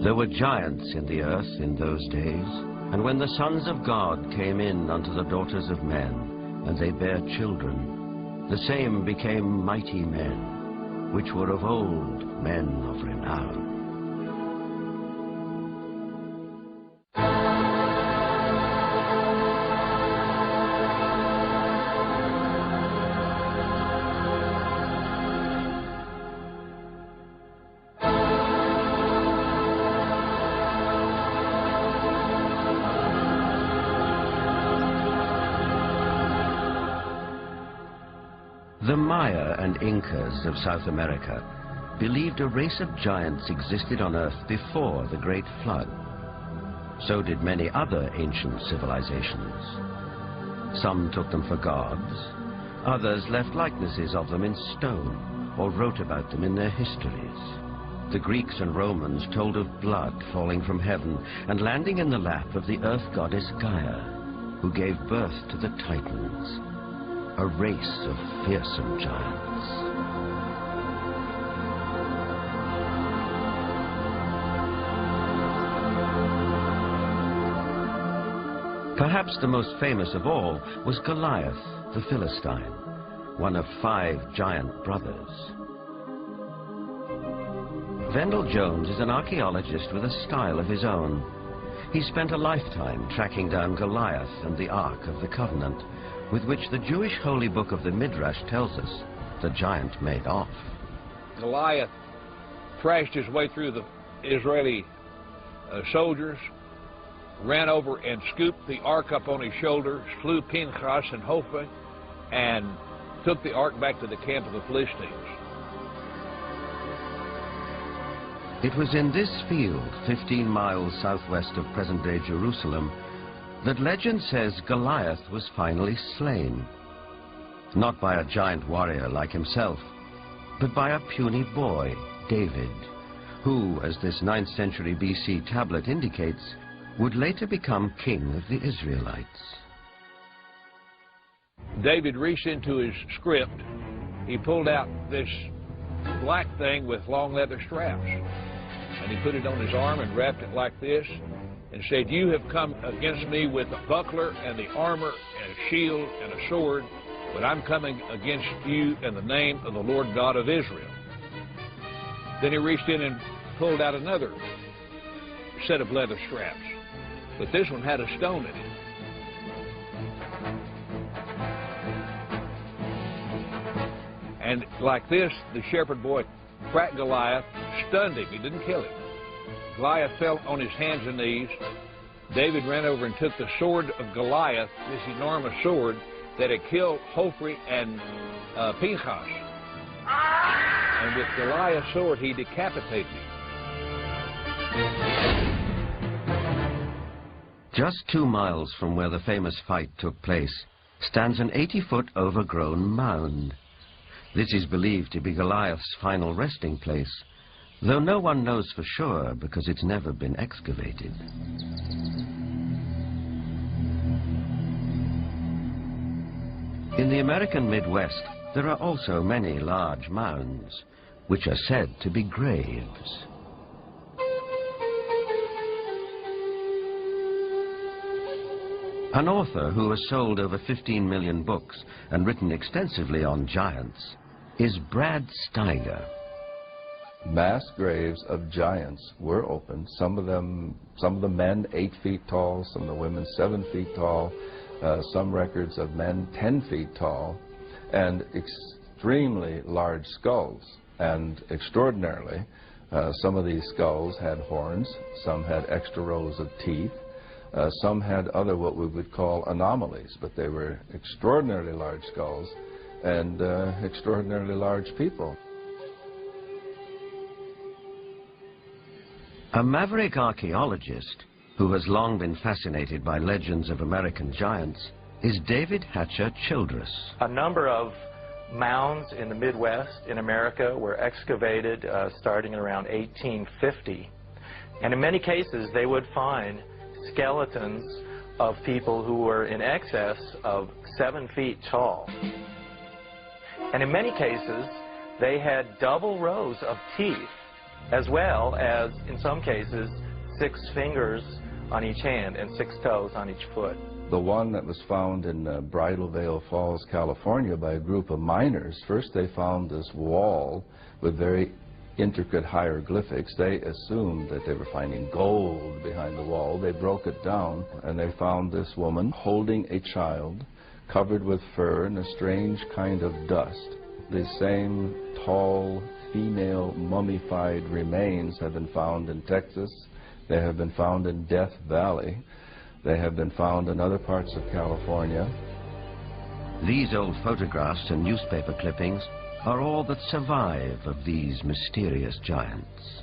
There were giants in the earth in those days, and when the sons of God came in unto the daughters of men, and they bare children, the same became mighty men, which were of old men of renown. The Maya and Incas of South America believed a race of giants existed on Earth before the Great Flood. So did many other ancient civilizations. Some took them for gods, others left likenesses of them in stone or wrote about them in their histories. The Greeks and Romans told of blood falling from heaven and landing in the lap of the earth goddess Gaia, who gave birth to the Titans, a race of fearsome giants. Perhaps the most famous of all was Goliath, the Philistine, one of 5 giant brothers. Vendell Jones is an archaeologist with a style of his own. He spent a lifetime tracking down Goliath and the Ark of the Covenant, with which the Jewish holy book of the Midrash tells us the giant made off. Goliath thrashed his way through the Israeli soldiers, ran over and scooped the ark up on his shoulder, slew Pinchas and Hophni, and took the ark back to the camp of the Philistines. It was in this field, 15 miles southwest of present-day Jerusalem, that legend says Goliath was finally slain. Not by a giant warrior like himself, but by a puny boy, David, who, as this 9th century BC tablet indicates, would later become king of the Israelites. David reached into his script. He pulled out this black thing with long leather straps, and he put it on his arm and wrapped it like this, and said, "You have come against me with a buckler and the armor and a shield and a sword, but I'm coming against you in the name of the Lord God of Israel." Then he reached in and pulled out another set of leather straps, but this one had a stone in it. And like this, the shepherd boy cracked Goliath, stunned him. He didn't kill him. Goliath fell on his hands and knees. David ran over and took the sword of Goliath, this enormous sword that had killed Hophni and Pinchas. And with Goliath's sword, he decapitated him. Just 2 miles from where the famous fight took place stands an 80-foot overgrown mound. This is believed to be Goliath's final resting place, though no one knows for sure because it's never been excavated. In the American Midwest, there are also many large mounds, which are said to be graves. An author who has sold over 15 million books and written extensively on giants is Brad Steiger. Mass graves of giants were opened. Some of the men 8 feet tall, some of the women 7 feet tall, some records of men 10 feet tall, and extremely large skulls. And extraordinarily, some of these skulls had horns, some had extra rows of teeth, some had other what we would call anomalies, but they were extraordinarily large skulls and extraordinarily large people. A maverick archaeologist who has long been fascinated by legends of American giants is David Hatcher Childress. A number of mounds in the Midwest in America were excavated starting around 1850. And in many cases, they would find skeletons of people who were in excess of 7 feet tall. And in many cases, they had double rows of teeth as well as, in some cases, 6 fingers on each hand and 6 toes on each foot. The one that was found in Bridal Veil Falls, California by a group of miners, first they found this wall with very intricate hieroglyphics. They assumed that they were finding gold behind the wall. They broke it down and they found this woman holding a child covered with fur and a strange kind of dust. The same tall female mummified remains have been found in Texas. They have been found in Death Valley. They have been found in other parts of California. These old photographs and newspaper clippings are all that survive of these mysterious giants.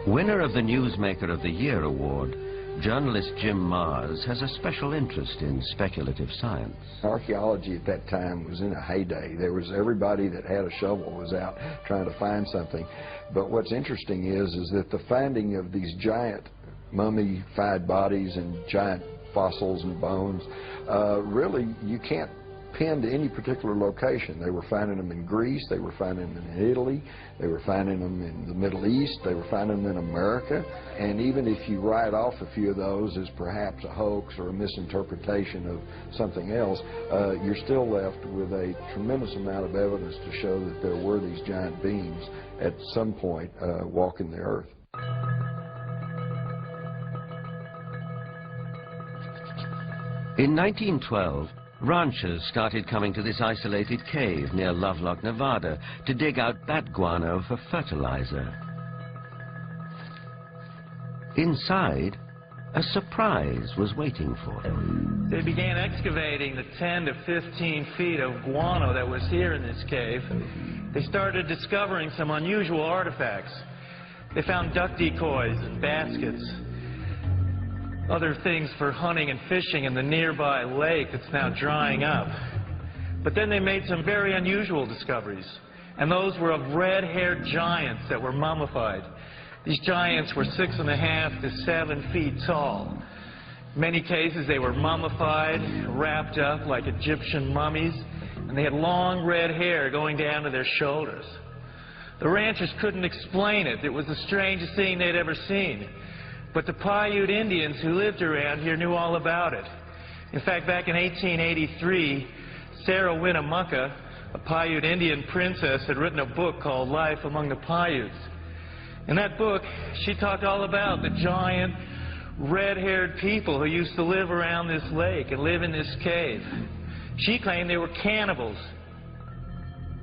Winner of the Newsmaker of the Year award, journalist Jim Mars has a special interest in speculative science. Archaeology at that time was in a heyday. There was everybody that had a shovel was out trying to find something. But what's interesting is that the finding of these giant mummified bodies and giant fossils and bones, really you can't pin to any particular location. They were finding them in Greece, they were finding them in Italy, they were finding them in the Middle East, they were finding them in America. And even if you write off a few of those as perhaps a hoax or a misinterpretation of something else, you're still left with a tremendous amount of evidence to show that there were these giant beings at some point walking the earth. In 1912, ranchers started coming to this isolated cave near Lovelock, Nevada, to dig out bat guano for fertilizer. Inside, a surprise was waiting for them. They began excavating the 10 to 15 feet of guano that was here in this cave. They started discovering some unusual artifacts. They found duck decoys and baskets, other things for hunting and fishing in the nearby lake that's now drying up. But then they made some very unusual discoveries, and those were of red-haired giants that were mummified. These giants were 6.5 to 7 feet tall. In many cases they were mummified, wrapped up like Egyptian mummies, and they had long red hair going down to their shoulders. The ranchers couldn't explain it. It was the strangest thing they'd ever seen. But the Paiute Indians who lived around here knew all about it. In fact, back in 1883, Sarah Winnemucca, a Paiute Indian princess, had written a book called Life Among the Paiutes. In that book, she talked all about the giant, red-haired people who used to live around this lake and live in this cave. She claimed they were cannibals.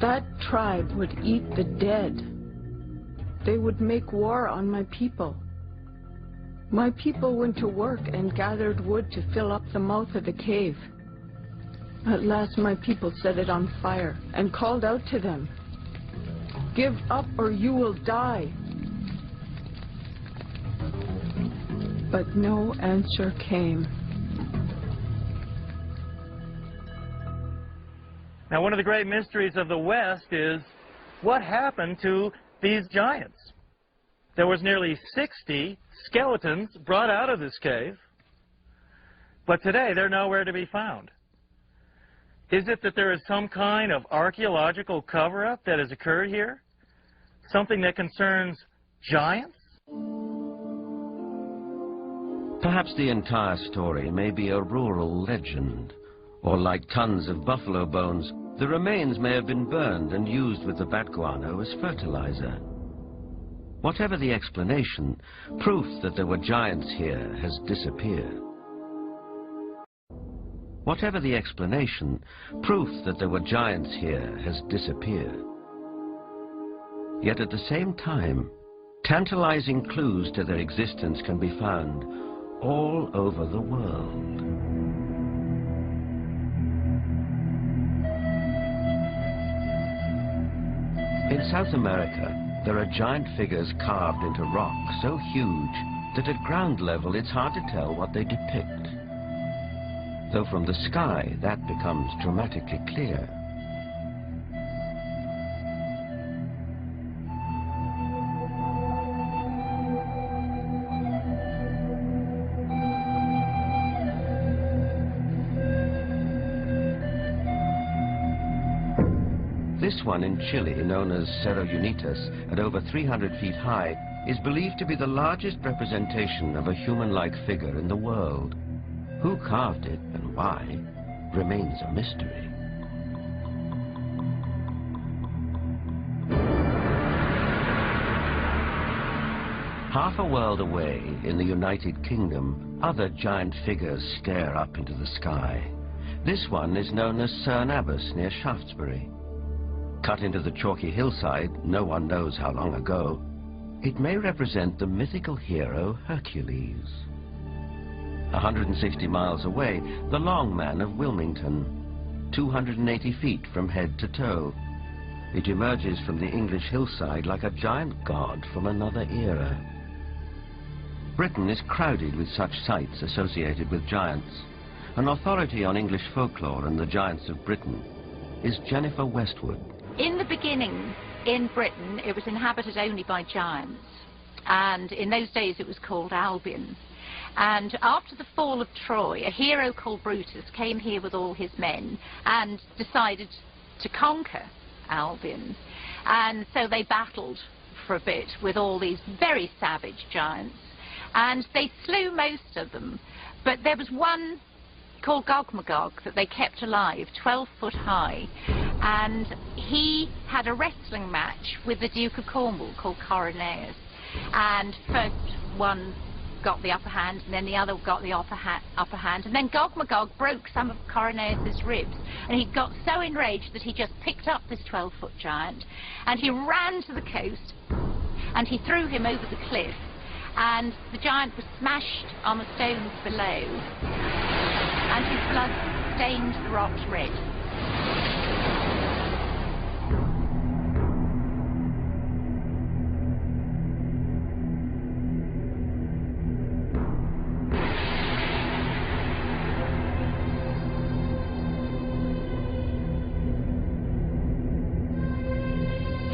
That tribe would eat the dead. They would make war on my people. My people went to work and gathered wood to fill up the mouth of the cave. At last my people set it on fire and called out to them, "Give up or you will die." But no answer came. Now, one of the great mysteries of the West is what happened to these giants? There was nearly 60 skeletons brought out of this cave, but today they're nowhere to be found. Is it that there is some kind of archaeological cover-up that has occurred here? Something that concerns giants? Perhaps the entire story may be a rural legend, or like tons of buffalo bones, the remains may have been burned and used with the bat guano as fertilizer. Whatever the explanation, proof that there were giants here has disappeared. Whatever the explanation, proof that there were giants here has disappeared. Yet at the same time, tantalizing clues to their existence can be found all over the world. In South America, there are giant figures carved into rock so huge that at ground level it's hard to tell what they depict. Though from the sky that becomes dramatically clear. This one in Chile, known as Cerro Unitas, at over 300 feet high, is believed to be the largest representation of a human-like figure in the world. Who carved it and why remains a mystery. Half a world away, in the United Kingdom, other giant figures stare up into the sky. This one is known as Cerne Abbas near Shaftesbury. Cut into the chalky hillside, no one knows how long ago, it may represent the mythical hero Hercules. 160 miles away, the Long Man of Wilmington, 280 feet from head to toe. It emerges from the English hillside like a giant god from another era. Britain is crowded with such sites associated with giants. An authority on English folklore and the giants of Britain is Jennifer Westwood. In the beginning, in Britain, it was inhabited only by giants. And in those days, it was called Albion. And after the fall of Troy, a hero called Brutus came here with all his men and decided to conquer Albion. And so they battled for a bit with all these very savage giants. And they slew most of them. But there was one called Gog-Magog that they kept alive, 12 foot high. And he had a wrestling match with the Duke of Cornwall called Coronaeus. And first one got the upper hand, and then the other got the upper hand. And then Gog-Magog broke some of Coronaeus' ribs. And he got so enraged that he just picked up this 12-foot giant. And he ran to the coast, and he threw him over the cliff. And the giant was smashed on the stones below, and his blood stained the rocks red.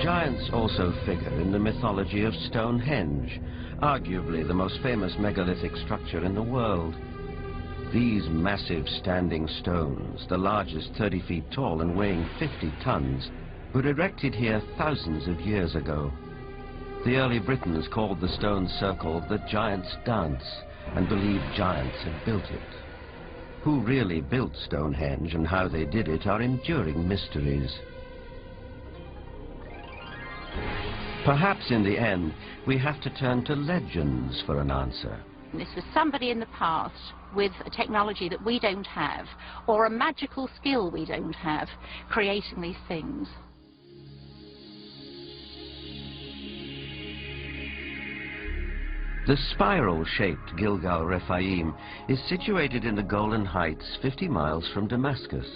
Giants also figure in the mythology of Stonehenge, arguably the most famous megalithic structure in the world. These massive standing stones, the largest 30 feet tall and weighing 50 tons, were erected here thousands of years ago. The early Britons called the stone circle the Giant's Dance and believed giants had built it. Who really built Stonehenge and how they did it are enduring mysteries. Perhaps in the end, we have to turn to legends for an answer. This was somebody in the past with a technology that we don't have, or a magical skill we don't have, creating these things. The spiral-shaped Gilgal Rephaim is situated in the Golan Heights, 50 miles from Damascus.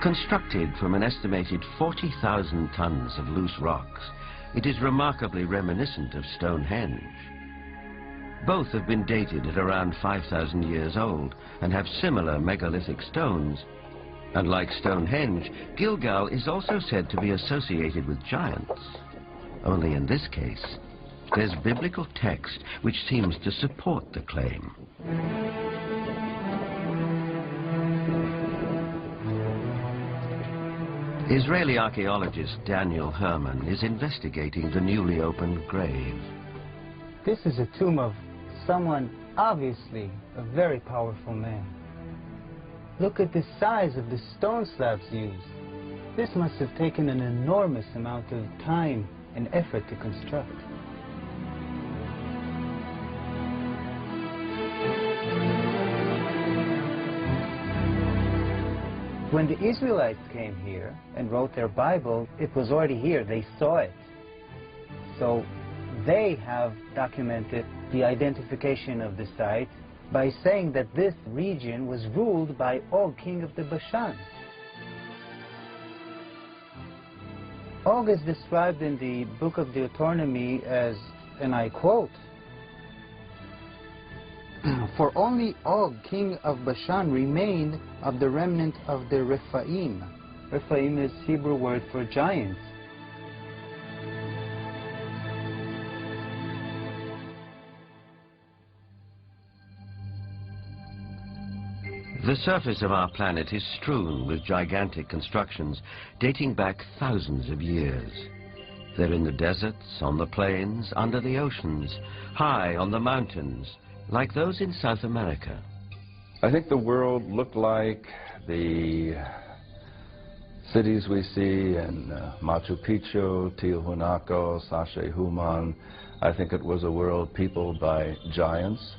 Constructed from an estimated 40,000 tons of loose rocks, it is remarkably reminiscent of Stonehenge. Both have been dated at around 5,000 years old and have similar megalithic stones. And like Stonehenge, Gilgal is also said to be associated with giants. Only in this case, there's biblical text which seems to support the claim. Israeli archaeologist Daniel Herman is investigating the newly opened grave. This is a tomb of someone, obviously a very powerful man. Look at the size of the stone slabs used. This must have taken an enormous amount of time and effort to construct. When the Israelites came here and wrote their Bible, it was already here. They saw it. So they have documented the identification of the site by saying that this region was ruled by Og, king of the Bashan. Og is described in the book of Deuteronomy as, and I quote, "For only Og, king of Bashan, remained of the remnant of the Rephaim." Rephaim is Hebrew word for giants. The surface of our planet is strewn with gigantic constructions dating back thousands of years. They're in the deserts, on the plains, under the oceans, high on the mountains, like those in South America. I think the world looked like the cities we see in Machu Picchu, Tiahuanaco, Sacsayhuaman. I think it was a world peopled by giants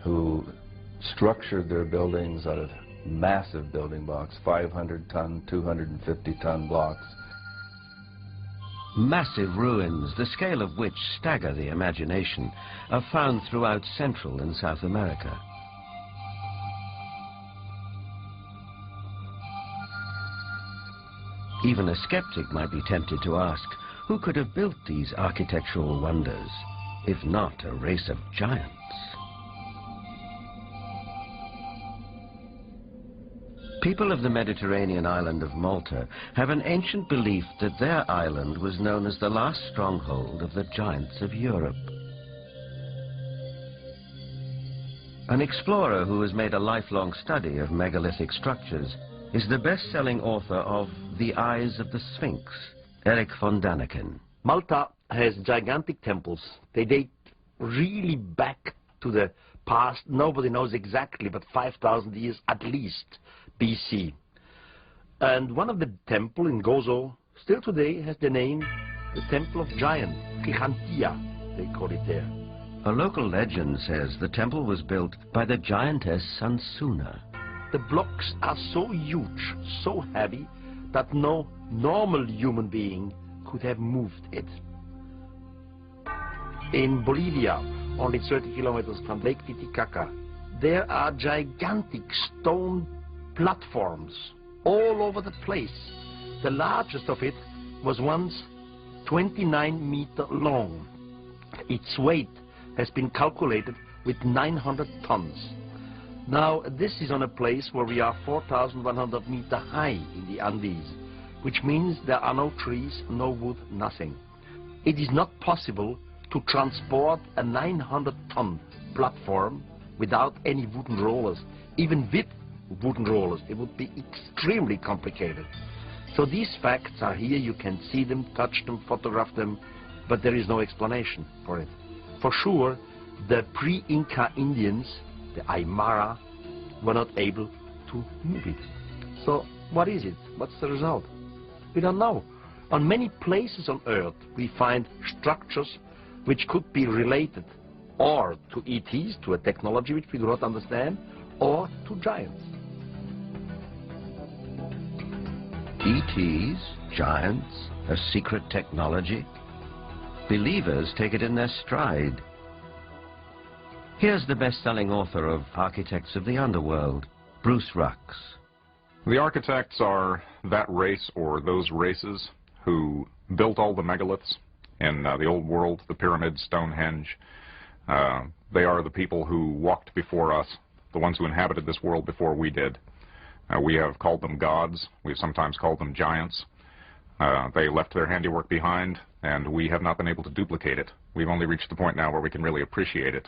who structured their buildings out of massive building blocks, 500-ton, 250-ton blocks. Massive ruins, the scale of which stagger the imagination, are found throughout Central and South America. Even a skeptic might be tempted to ask, who could have built these architectural wonders, if not a race of giants? People of the Mediterranean island of Malta have an ancient belief that their island was known as the last stronghold of the giants of Europe. An explorer who has made a lifelong study of megalithic structures is the best-selling author of The Eyes of the Sphinx, Eric von Daniken. Malta has gigantic temples. They date really back to the past. Nobody knows exactly, but 5,000 years at least BC. And one of the temple in Gozo still today has the name the Temple of Giant, Gigantia, they call it there. A local legend says the temple was built by the giantess Sansuna. The blocks are so huge, so heavy, that no normal human being could have moved it. In Bolivia, only 30 kilometers from Lake Titicaca, there are gigantic stone platforms all over the place. The largest of it was once 29 meters long. Its weight has been calculated with 900 tons. Now, this is on a place where we are 4,100 meters high in the Andes, which means there are no trees, no wood, nothing. It is not possible to transport a 900-ton platform without any wooden rollers. Even with wooden rollers, it would be extremely complicated. So these facts are here. You can see them, touch them, photograph them, but there is no explanation for it. For sure, the pre-Inca Indians, the Aymara, were not able to move it. So what is it? What's the result? We don't know. On many places on Earth, we find structures which could be related or to ETs, to a technology which we do not understand, or to giants. ETs, giants, a secret technology? Believers take it in their stride. Here's the best-selling author of Architects of the Underworld, Bruce Rux. The architects are that race or those races who built all the megaliths in the old world, the pyramids, Stonehenge. They are the people who walked before us, the ones who inhabited this world before we did. We have called them gods. We've sometimes called them giants. They left their handiwork behind, and we have not been able to duplicate it. We've only reached the point now where we can really appreciate it.